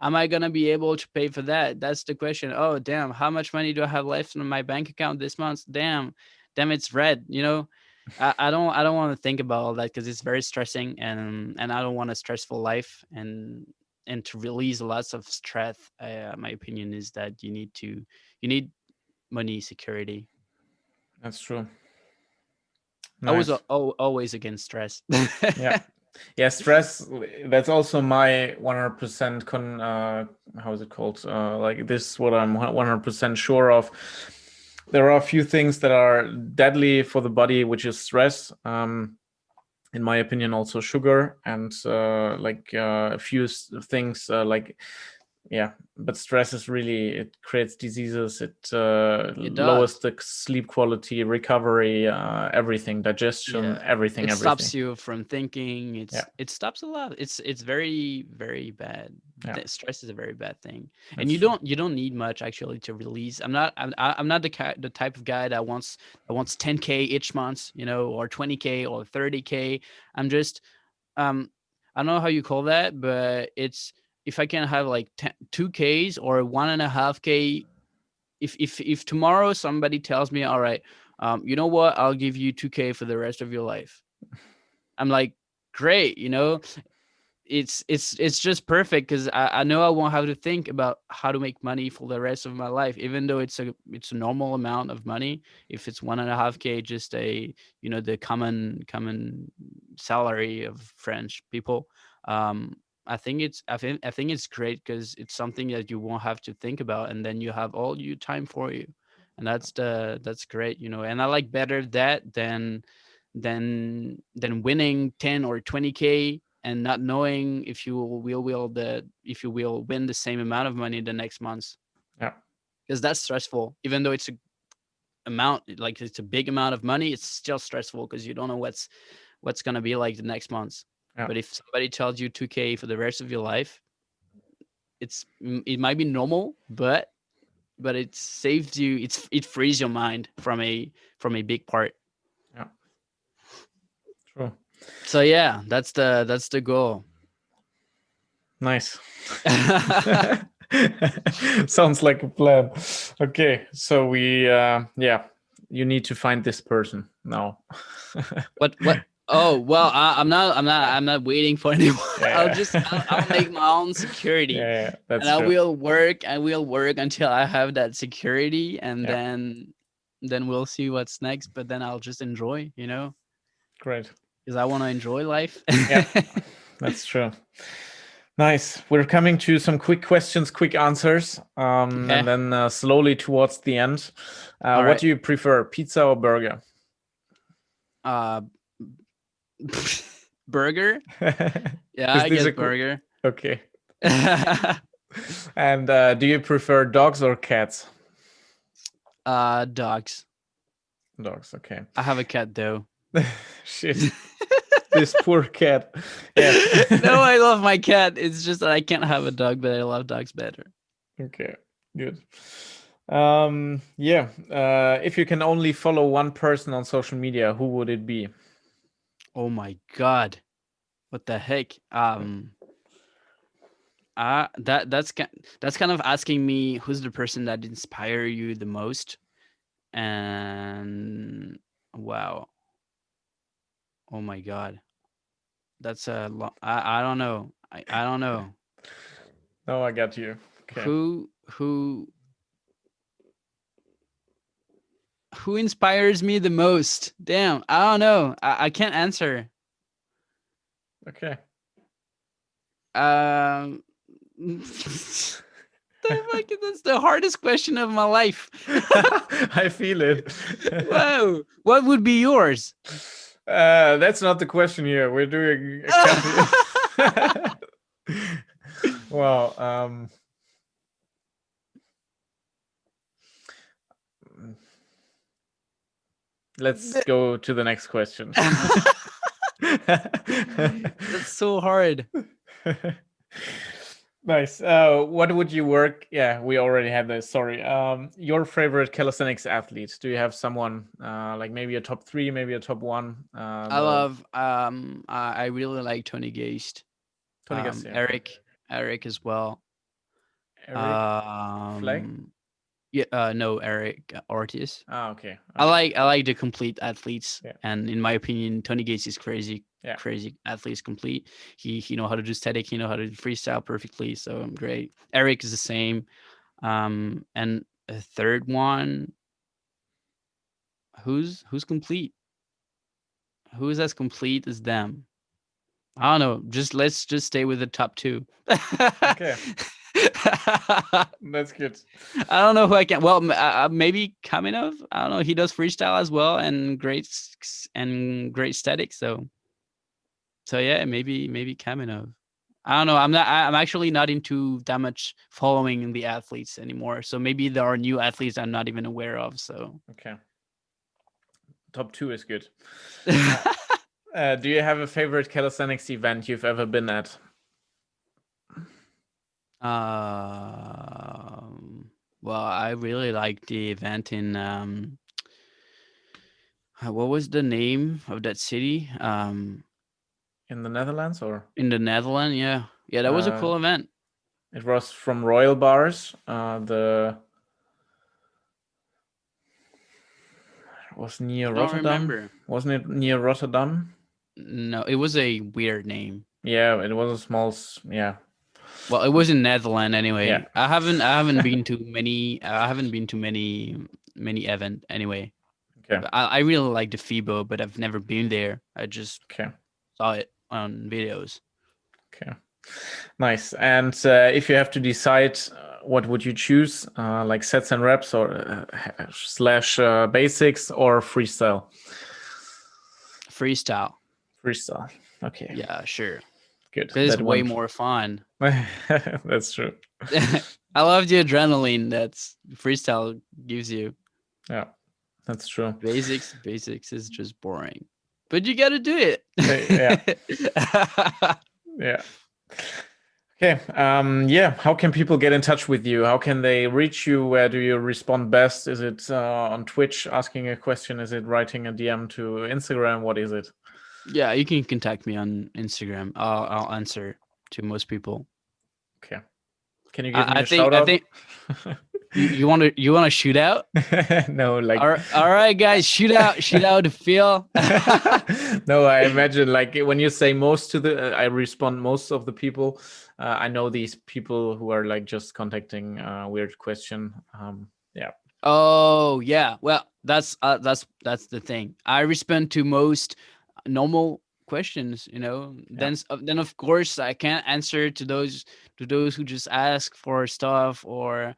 am I going to be able to pay for that. That's the question. Oh damn, how much money do I have left in my bank account this month? Damn, it's red, you know. I don't want to think about all that because it's very stressing, and I don't want a stressful life. And to release lots of stress, my opinion is that you need money security. That's true. I was Nice. always against stress. Yeah. Yeah, stress, that's also my 100% how is it called? Like this is what I'm 100% sure of. There are a few things that are deadly for the body, which is stress. In my opinion, also sugar, and a few things like, yeah, but stress is really, it creates diseases, it It lowers does. the sleep quality, recovery, everything, digestion, Yeah, everything, it everything. stops you from thinking. Yeah, It stops a lot. It's very bad. yeah, Stress is a very bad thing, and that's true. you don't need much actually to release. I'm not the type of guy that wants 10K each month, you know, or 20K or 30K. I'm just I don't know how you call that, but it's, if I can have like 2Ks or 1.5K. If tomorrow somebody tells me, all right, you know what, I'll give you 2K for the rest of your life, I'm like, great, you know. It's just perfect because I know I won't have to think about how to make money for the rest of my life, even though it's a normal amount of money. If it's 1.5K, just a, you know, the common salary of French people. um I think it's great because it's something that you won't have to think about, and then you have all your time for you, and that's great, you know. And I like better that than winning 10 or 20K and not knowing if you will win the same amount of money the next month, Yeah, because that's stressful. Even though it's a amount, like it's a big amount of money, it's still stressful because you don't know what's going to be like the next month. yeah, But if somebody tells you 2K for the rest of your life, it might be normal, but it saves you, it frees your mind from a big part. yeah, true. So yeah, that's the goal. Nice. Sounds like a plan. Okay, so yeah, you need to find this person now. What? Oh well, I'm not waiting for anyone. Yeah, I'll make my own security, yeah, and that's true. I will work until I have that security, and Yeah, then we'll see what's next. But then I'll just enjoy, you know, great. because I want to enjoy life. Yeah, that's true. Nice. We're coming to some quick questions, quick answers, Okay. and then slowly towards the end. All What right. do you prefer, pizza or burger? Uh, burger. Yeah, Is I this guess a burger. okay? And do you prefer dogs or cats? Dogs. Dogs, okay. I have a cat though. Shit, this poor cat. Yeah. No, I love my cat. It's just that I can't have a dog, but I love dogs better. Okay, good. Yeah. If you can only follow one person on social media, who would it be? Oh my god. What the heck? That's kind of asking me who's the person that inspire you the most. And wow. Oh my god. That's a lot. I don't know. I don't know. No, I got you. Okay. Who who inspires me the most? Damn, I don't know. I can't answer. Okay. Um, that's the hardest question of my life. I feel it. Whoa, what would be yours? That's not the question here. We're doing a country. Wow. Let's go to the next question. That's so hard. Nice. What would you work? Yeah, we already had this. Sorry. Your favorite calisthenics athlete? Do you have someone like maybe a top 3, maybe a top 1? I love I really like Tony Geist. Tony Garcia. Okay. Eric as well. Eric Flag. Yeah, no, Eric Ortiz. Okay. I like the complete athletes, Yeah. and in my opinion, Tony Gates is crazy. Yeah. Crazy athletes complete. He know how to do static. He know how to do freestyle perfectly. So great. Eric is the same. And a third one. Who's complete? Who is as complete as them? I don't know. Let's just stay with the top 2. Okay. That's good. I don't know who I can. Well, maybe Kaminov. I don't know. He does freestyle as well and great static. So yeah, maybe Kaminov. I don't know. I'm actually not into that much following the athletes anymore. So maybe there are new athletes I'm not even aware of. So okay. Top 2 is good. Do you have a favorite calisthenics event you've ever been at? Well, I really liked the event in what was the name of that city? In the Netherlands or? In the Netherlands, yeah. That was a cool event. It was from Royal Bars. Was near Rotterdam. Remember. Wasn't it near Rotterdam? No, it was a weird name. Yeah, it was a small. Yeah. Well, it was in Netherlands anyway. Yeah. I haven't been to many. I haven't been to many event anyway. Okay. I really like the FIBO, but I've never been there. I just saw it on videos. Okay. Nice. And if you have to decide, what would you choose? Like sets and reps or slash basics or freestyle? Freestyle. Freestyle. Okay. Yeah, sure. Good. It's way more fun. That's true. I love the adrenaline that freestyle gives you. Yeah, that's true. Basics is just boring, but you got to do it. Yeah. Yeah. Okay. Yeah. How can people get in touch with you? How can they reach you? Where do you respond best? Is it on Twitch asking a question? Is it writing a DM to Instagram? What is it? Yeah, you can contact me on Instagram. I'll answer to most people. Okay. Can you give me a shout out? I think you want to shoot out? No, like all right, guys, shoot out to Phil. No, I imagine like when you say most to the, I respond most of the people. I know these people who are like just contacting weird question. Yeah. Oh yeah, well that's the thing. I respond to most normal questions, then of course I can't answer to those who just ask for stuff, or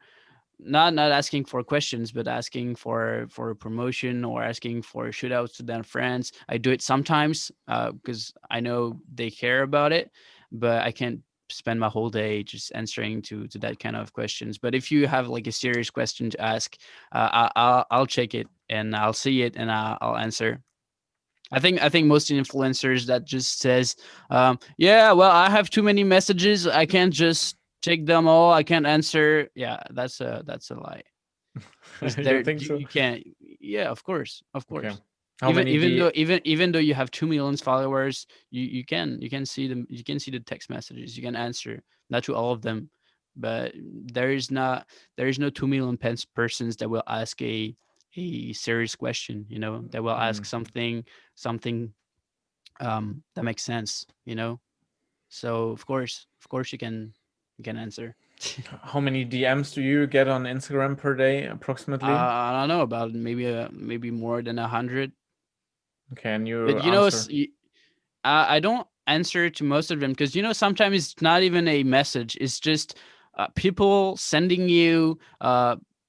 not asking for questions, but asking for a promotion or asking for shootouts to their friends. I do it sometimes because I know they care about it, but I can't spend my whole day just answering to that kind of questions. But if you have like a serious question to ask, I'll check it and I'll see it and I'll answer. I think most influencers that just says, yeah, well, I have too many messages. I can't just check them all. I can't answer. Yeah, that's a lie. You think so? You can't. Yeah, of course. Okay. Even though you have 2 million followers, you can see them. You can see the text messages. You can answer, not to all of them, but there is no 2 million persons that will ask a serious question, that will ask something that makes sense, so of course you can answer. How many DMs do you get on Instagram per day approximately? I don't know, about maybe more than 100. Okay, and you but answer. I don't answer to most of them, because sometimes it's not even a message. It's just people sending you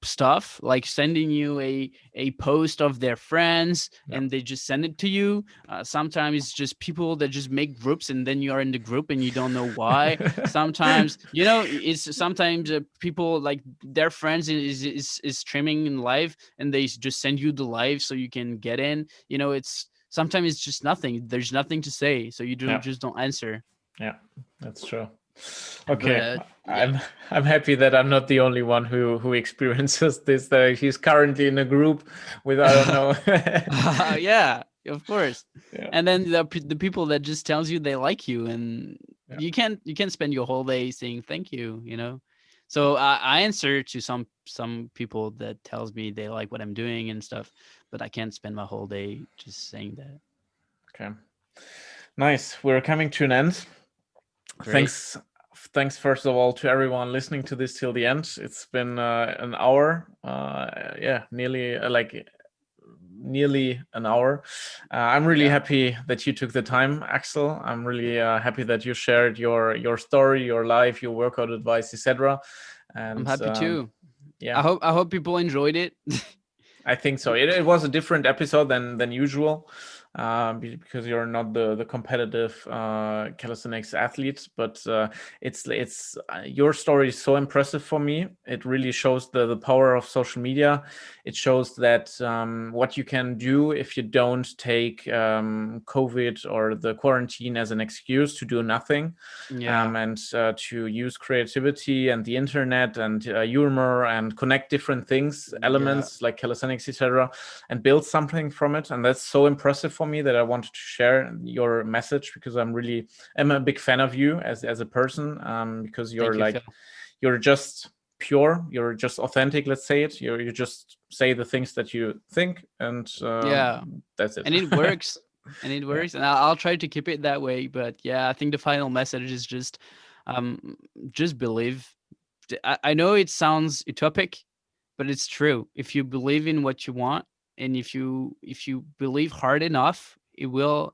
stuff, like sending you a post of their friends, Yeah. and they just send it to you. Sometimes it's just people that just make groups, and then you are in the group and you don't know why. Sometimes it's sometimes people, like, their friends is streaming in live, and they just send you the live so you can get in. It's sometimes it's just nothing. There's nothing to say, so you Yeah. just don't answer. Yeah, that's true. Okay, But yeah. I'm happy that I'm not the only one who experiences this. That he's currently in a group with, I don't know. Yeah, of course. Yeah. And then the people that just tells you they like you, and Yeah. you can't spend your whole day saying thank you. So I answer to some people that tells me they like what I'm doing and stuff, but I can't spend my whole day just saying that. Okay. Nice. We're coming to an end. Great. Thanks first of all to everyone listening to this till the end. It's been an hour. Nearly an hour. I'm really happy that you took the time, Axel. I'm really happy that you shared your story, your life, your workout advice, etc. And I'm happy too. yeah, I hope people enjoyed it. I think so. It was a different episode than usual, because you're not the competitive calisthenics athlete. But it's your story is so impressive for me. It really shows the power of social media. It shows that what you can do if you don't take COVID or the quarantine as an excuse to do nothing, Yeah. and to use creativity and the internet and humor and connect different things, elements like calisthenics, etc., and build something from it. And that's so impressive for me that I wanted to share your message, because I'm a big fan of you as a person, because you're Thank you, Phil. you're just pure, you're just authentic, let's say it. You just say the things that you think, and Yeah. that's it. And it works. And it works. And I'll try to keep it that way. But yeah, I think the final message is just believe. I know it sounds utopic, but it's true. If you believe in what you want, and if you believe hard enough, it will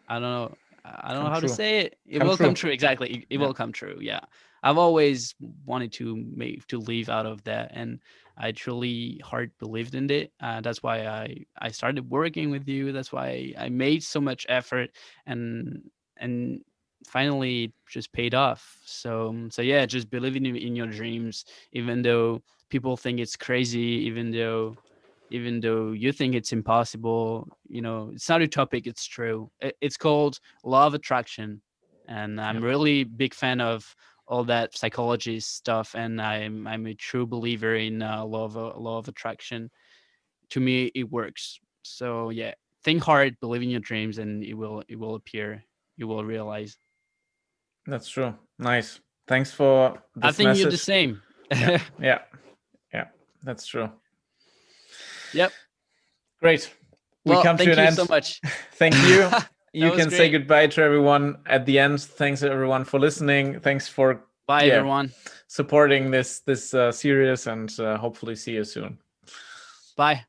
I don't know Come how to true. say it. It Come will come true. true. Exactly. It Yeah. will come true. Yeah. I've always wanted to leave out of that, and I truly hard believed in it. That's why I started working with you. That's why I made so much effort, and finally it just paid off. So yeah, just believing in your dreams, even though people think it's crazy, even though you think it's impossible. It's not utopic, it's true. It's called law of attraction, and Yeah. I'm really big fan of all that psychology stuff, and I'm a true believer in law of attraction. To me it works. So yeah, think hard, believe in your dreams, and it will appear. You will realize. That's true. Nice. Thanks for I this think you're the message. same. Yeah. Yeah. Yeah. That's true. Yep. Great. We Well, come to thank an you so end. much. Thank you. That You was can say great. goodbye to everyone at the end. Thanks everyone for listening. Thanks for Bye everyone. supporting this series, and hopefully see you soon. Bye.